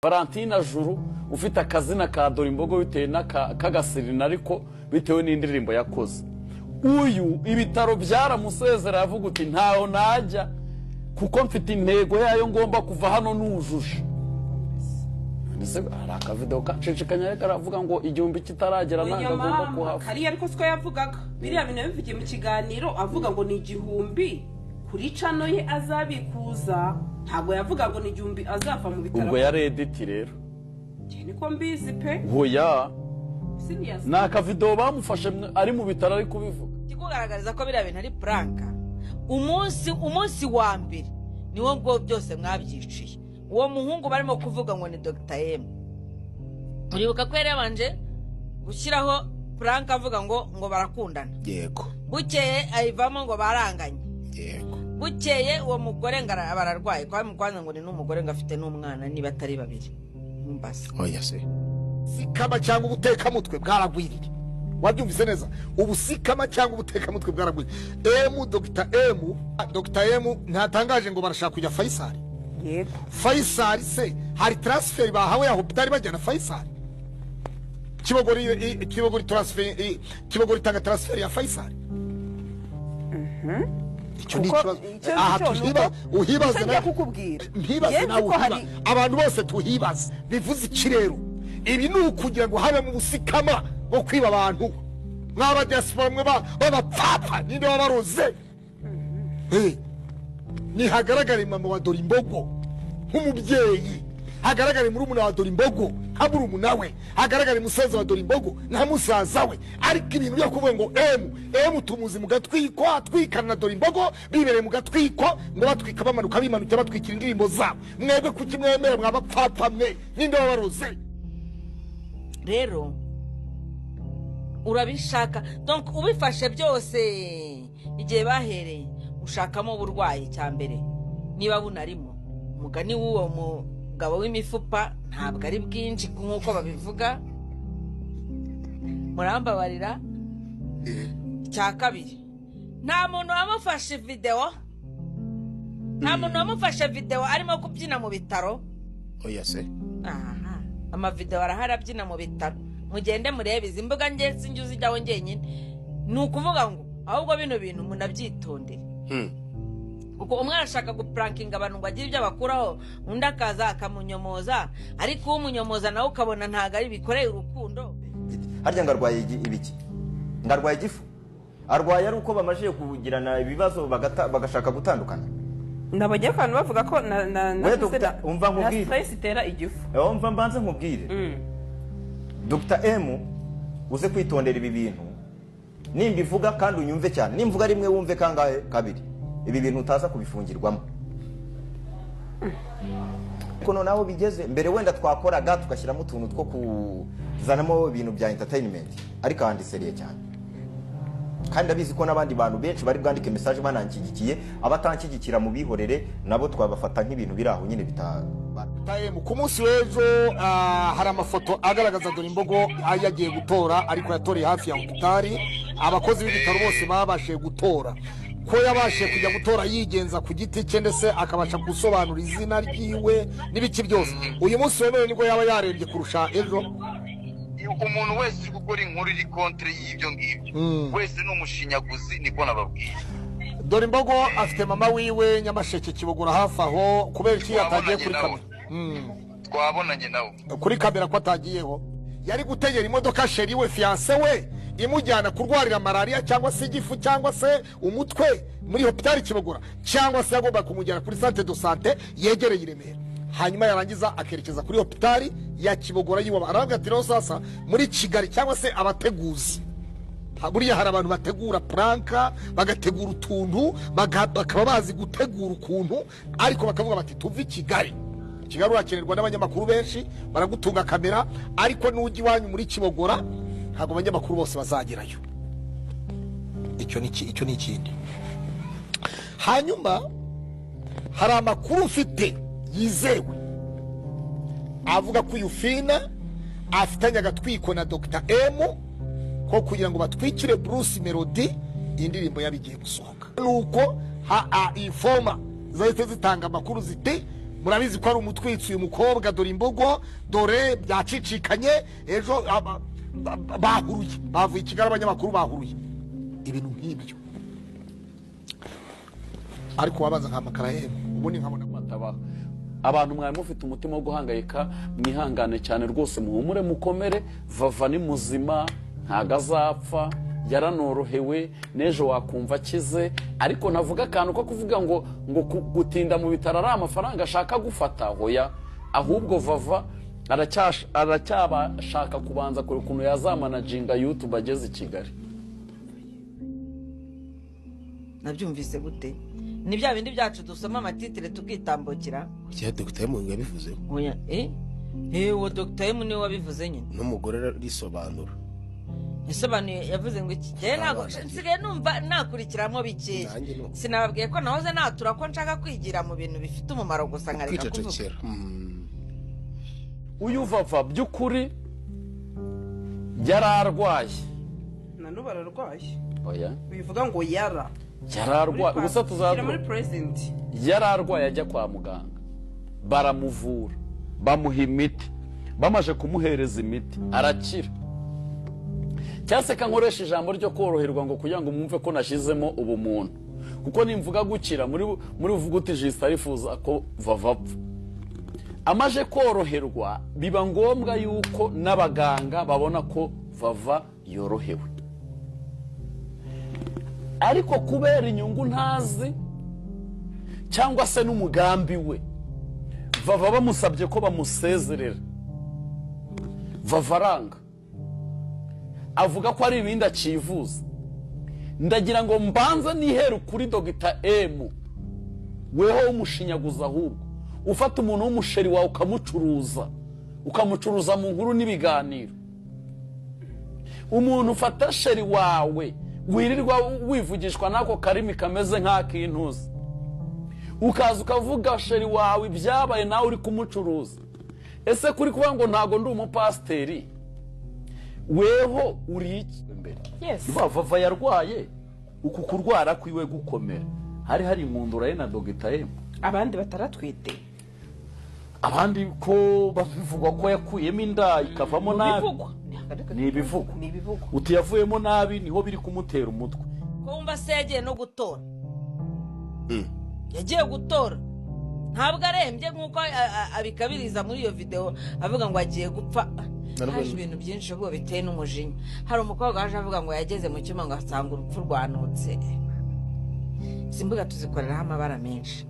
Valentina Juru ufite akazina ka Dorimbogo bitewe n'akagasirina ariko bitewe n'indirimbo yakoze. Uyu ibitaro byaramusezera yavuga uti ntaho najya kuko mfite intego yayo ngomba kuva hano nujuje. Ndetse araka video kacecekanya karavuga ngo igihumbi kitaragera nanga ngomba kuhafa. Kari ariko siko yavugaga. Biriya bintu bivugiye mu kiganiro avuga ngo ni igihumbi kuri cano ye azabikuza. Ntabwo yavuga ngo ni igihumbi azava mu bitaro. Ubwo yari edit rero. Niko mbizi pe. Hoya. Naka video bamufashe ari mu bitaro ari kubivuga. Kikugaragariza ko biriya bintu ari prank. Umunsi wa mbere niwo ngo byose mwabyiciye. Uwo muhungu barimo kuvuga ngo ni Dr. M. Uribuka ko yari yabanje gushyiraho prank avuga ngo barakundana. Yego. Bukeye ayivamo ngo baranganye. Yego. Bukeye uwo mugore bararwaye kwa mukwanza ngo ni n'umugore ngafite n'umwana niba atari babiri. Mbasa. Oya se. Sikama cyangwa ubuteka mutwe bwaragwirire. Wabyumvise neza? Ubusikama cyangwa ubuteka mutwe bwaragwirire. Dr. M ntatangaje ngo barashaka kujya Faisal. Yego. Faisal se hari transfer bahawe ya hospital bajyana Faisal. Kibogori transfer Kibogori tanga transfer ya Faisal. Icyo ni ikibazo. Aha uhibaze na kukubwira. Ntibaze nawe abantu bose tuhibaze. Bivuze iki rero? Ibi ni ukugira ngo habe mu busikama bwo kwiba abantu. Mwaba diaspora mwe bapapa ninde wabaroze. Ni hagaragara mama wa Dorimbogo nk'umubyeyi, hagaragara muri umuna wa Dorimbogo habura umunawe, hagaragara musaza wa Dorimbogo nta musaza we. Ariko ibintu byo kuvuga ngo M tumuzi mu gatwiko atwikana na Dorimbogo bibereye mu gatwiko ngo batwika bamanuka bimanuka batwikira indirimbo zabo. Mwebwe kuki mwemera mwabapfapfa mwe ninde wabaroze? Rero urabishaka donc ubifashe byose igihe bahereye ushakamo uburwayi cyambere niba bunarimo umugani w'uwo mugabo w'imifupa ntabwo ari bwinshi nkuko babivuga. Murambabarira. Cya kabiri nta muntu wamufashe video arimo kubyina mu bitaro. Oya se. Aha ama video araharabyina mu bitaro mugende murebe izi mbuga nge sinjuzi jyawe ngenyine ni ukuvuga ngo ahubwo bino bintu munabyitondere. Kuko umwana ashaka guprankinga abantu ngo agire ibyo bakuraho undi akaza akamunyomoza ariko umunyomoza nawe ukabona ntago ari bikoreye urukundo. Harya ngarwaye ibiki? Ngarwaye igifu. Arwaye ari uko bamaje kugirana ibibazo bagashaka gutandukana. Nabajya kandi bavuga ko umva nkubwire. Stress itera igifu. Umva mbanze nkubwire. Dr. M uze kwitondera ibi bintu. Nimbivuga kandi unyumve cyane. Nimvuga rimwe wumve kangahe kabiri. Ibi bintu utaza kubifungirwamo. Kono naho bigeze mbere wenda twakoraga tugashyiramo utuntu two kuzanamo ibintu bya entertainment ariko kandi seriye cyane. Kandi abizi ko nabandi bantu benshi bari bwandike message banankigikiye abatankigikira mu bihorere nabo twabafata nk'ibintu biraho nyine Time ku munsi w'ejo hari amafoto agaragaza Dorimbogo yagiye gutora ariko yatoreye hafi ya hospitali. Abakozi b'ibitaro bose babashe gutora ko yabashe kujya gutora yigenza ku giti cye ndetse akabasha gusobanura izina ryiwe n'ibiki byose. Uyu munsi wemewe nibwo yaba yarebye kurusha ejo. Umuntu wese gukora inkuru iri contre y'ibyo ngibyo wese n'umushinyaguzi niko nababwiye. Dorimbogo afite mama wiwe Nyamasheke Kibogora hafi aho kubera iki yatagiye kuri kamera. Twabonanye nawe kuri kamera ko atagiyeho yari gutegera imodoka sheri we fiancé we imujyana kurwarira malaria cyangwa se igifu cyangwa se umutwe muri hospital Kibogora cyangwa se yagomba kumujyana kuri centre de santé yegereye Remera hanyuma yarangiza akerekeza kuri hospital ya Kibogora yiwa aragatiraho sasa muri Kigali cyangwa se abateguzi. Buriya hari abantu bategura pranka bagategura utuntu bakaba bazi gutegura ukuntu ariko bakavuga bati tuvi Kigali urakenerwa n'abanyamakuru benshi baragutunga kamera ariko n'ugi wanyu muri Kibogora ntago abanyamakuru bose bazagerayo. Icyo ni ikindi. Hanyuma hari amakuru ufite yizewe avuga ko Yufina afitanye agatwiko na Dr. M ko kugira ngo batwikire Bruce Melody indirimbo yabigiye gusohoka. Nuko informa zahise zitanga amakuru ziti murabizi ko ari umutwitsi uyu mukobwa dore imbogo dore byacicikanye ejo bahuruye bavuye i Kigali abanyamakuru bahuruye ibintu nk'ibyo ariko wabanza nkamakara yewe ubundi nkabona matabaho abantu mwari mufite umutima wo guhangayika mwihangane cyane rwose muhumure mukomere Vava ni muzima ntago azapfa yaranorohewe n'ejo wakumva akize ariko navuga akantu ko kuvuga ngo gutinda mu bitaro ari amafaranga ashaka gufata hoya ahubwo Vava aracyabashaka kubanza kure ukuntu yazamanaginga YouTube ageze i Kigali. nabyumvise gute ni bya bindi byacu dusoma amatitire tukitambukira cya Dr. M yabivuze oya uwo Dr. M niwe wabivuze nyine n'umugore risobanura yasobanuye yavuze ngo iki ntabwo nsigaye numva nakurikiramo bikeya sinababwiye ko nahoze natura ko nshaka kwigira mu bintu bifite umumaro gusa nkareka kuvuga uyu Vava by'ukuri yararwaye nanubu ararwaye oya bivuga ngo yararwaye ubusa tuzadura muri president yararwaye ajya kwa muganga baramuvura bamuha imiti bamaje kumuhereza imiti arakira cyaseka nkoresha ijambo ryo koroherwa ngo kugira ngo mwumve ko nashizemo ubumuntu kuko nimvuga gukira muri uvuga uti Justin arifuza ko Vava apfa amaje koroherwa biba ngombwa yuko n'abaganga babona ko Vava yorohewe ariko kubera inyungu ntazi cyangwa se n'umugambi we Vava bamusabye ko bamusezerera Vava aranga avuga ko ari ibindi akivuza ndagira ngo mbanza niheru kuri Dr. M weho umushinyaguza ahubwo ufata umuntu w'umusheri wawe ukamucuruza mu nkuru n'ibiganiro umuntu ufata sheri wawe wirirwa wivugishwa nako karimi kameze nk'akintuza ukaza ukavuga sheri wawe ibyabaye nawe uri kumucuruza ese kuri kuvuga ngo ntago ndi umupasiteri weho uri iki mbere Vava yarwaye uku kurwara kwiwe gukomera hari imundura ye na Dr. M abandi bataratwite abandi ko bavugwa ko yakuyemo inda ikavamo nabi ni ibivugwa uti yavuyemo nabi niho biri kumutera umutwe ko wumva se yagiye no gutora yagiye gutora ntabwo arembye nk'uko abikabiriza muri iyo video avuga ngo agiye gupfa haje ibintu byinshi ahubwo biteye n'umujinya hari umukobwa waje avuga ngo yageze mu cyuma ngo asanga urupfu rwanutse simbuga tuzikoreraho amabara menshi